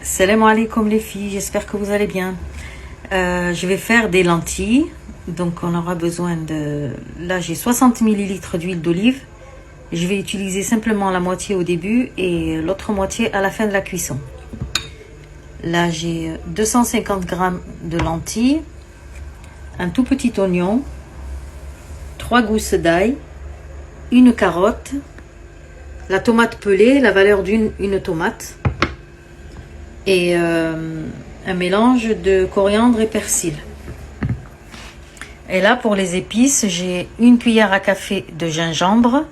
Salam alaikum les filles, j'espère que vous allez bien. Je vais faire des lentilles. Donc on aura besoin de... Là j'ai 60 ml d'huile d'olive. Je vais utiliser simplement la moitié au début et l'autre moitié à la fin de la cuisson. Là j'ai 250 g de lentilles, un tout petit oignon, 3 gousses d'ail, une carotte, la tomate pelée, la valeur d'une tomate et un mélange de coriandre et persil. Et là pour les épices, j'ai une cuillère à café de gingembre,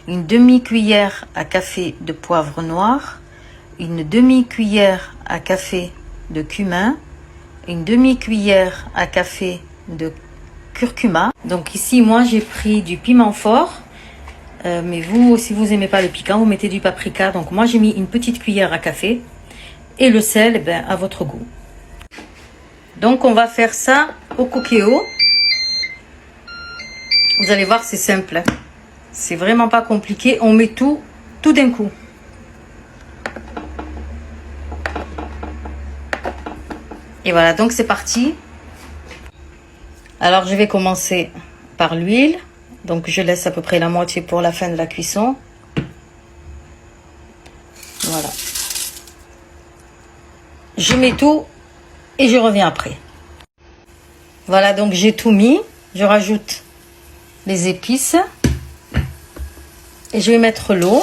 une demi-cuillère à café de poivre noir, une demi-cuillère à café de cumin, une demi-cuillère à café de curcuma. Donc ici moi j'ai pris du piment fort, mais vous si vous aimez pas le piquant, vous mettez du paprika. Donc moi j'ai mis une petite cuillère à café et le sel à votre goût. Donc on va faire ça au coquillot. Vous allez voir, c'est simple, c'est vraiment pas compliqué. On met tout d'un coup. Et voilà, donc c'est parti. Alors je vais commencer par l'huile. Donc je laisse à peu près la moitié pour la fin de la cuisson. Voilà. Je mets tout et je reviens après. Voilà, donc j'ai tout mis. Je rajoute les épices et je vais mettre l'eau.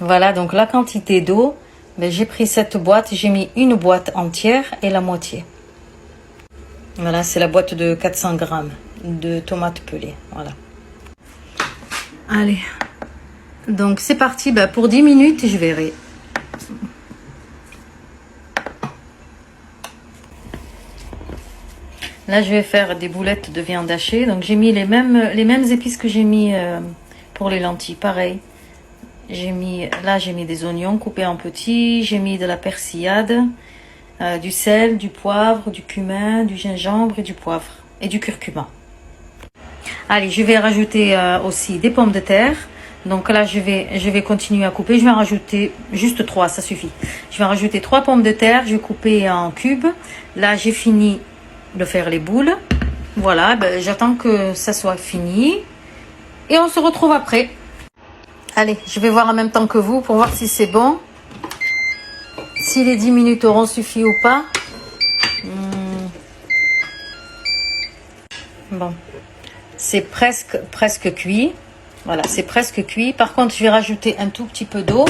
Voilà, donc la quantité d'eau, j'ai pris cette boîte, j'ai mis une boîte entière et la moitié. Voilà, c'est la boîte de 400 g de tomates pelées. Voilà. Allez, donc c'est parti. Pour 10 minutes, je verrai. Là, je vais faire des boulettes de viande hachée. Donc, j'ai mis les mêmes épices que j'ai mis pour les lentilles. Pareil. J'ai mis des oignons coupés en petits. J'ai mis de la persillade, du sel, du poivre, du cumin, du gingembre et du poivre et du curcuma. Allez, je vais rajouter aussi des pommes de terre. Donc là, je vais continuer à couper. Je vais en rajouter juste 3, ça suffit. Je vais en rajouter 3 pommes de terre. Je vais couper en cubes. Là, j'ai fini de faire les boules. Voilà, j'attends que ça soit fini et on se retrouve après. Allez, je vais voir en même temps que vous pour voir si c'est bon, si les 10 minutes auront suffi ou pas. Bon, c'est presque cuit. Voilà, c'est presque cuit. Par contre, je vais rajouter un tout petit peu d'eau.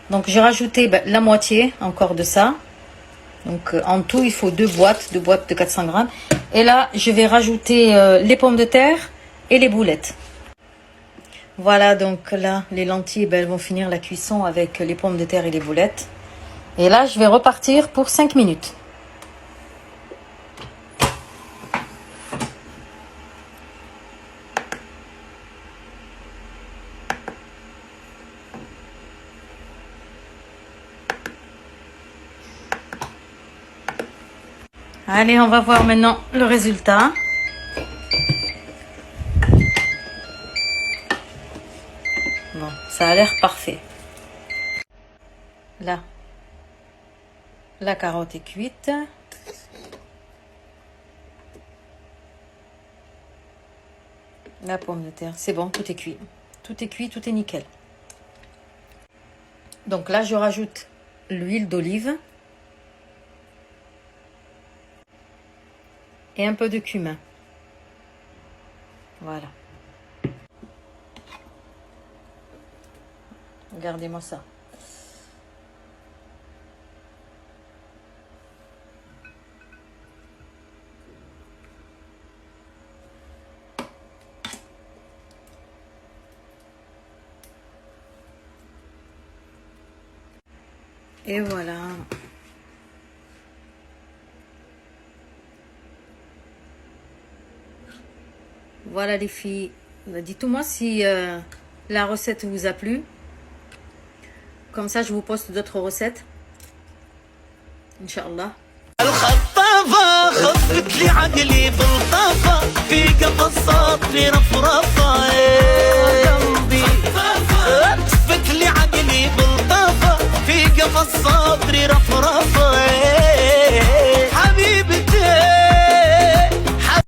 Donc j'ai rajouté la moitié encore de ça. Donc en tout, il faut deux boîtes de 400 g. Et là, je vais rajouter les pommes de terre et les boulettes. Voilà, donc là, les lentilles, elles vont finir la cuisson avec les pommes de terre et les boulettes. Et là, je vais repartir pour 5 minutes. Allez, on va voir maintenant le résultat. Bon, ça a l'air parfait. Là, la carotte est cuite. La pomme de terre, c'est bon, tout est cuit. Tout est cuit, tout est nickel. Donc là, je rajoute l'huile d'olive. Et un peu de cumin. Voilà. Regardez-moi ça. Et voilà. Voilà les filles, dites-moi si la recette vous a plu. Comme ça je vous poste d'autres recettes. Inch'Allah. الخطافة خفت لي عقلي بالطافة في قفصات في رفرفة قلبي خفت لي عقلي بالطافة الصدر رفرفة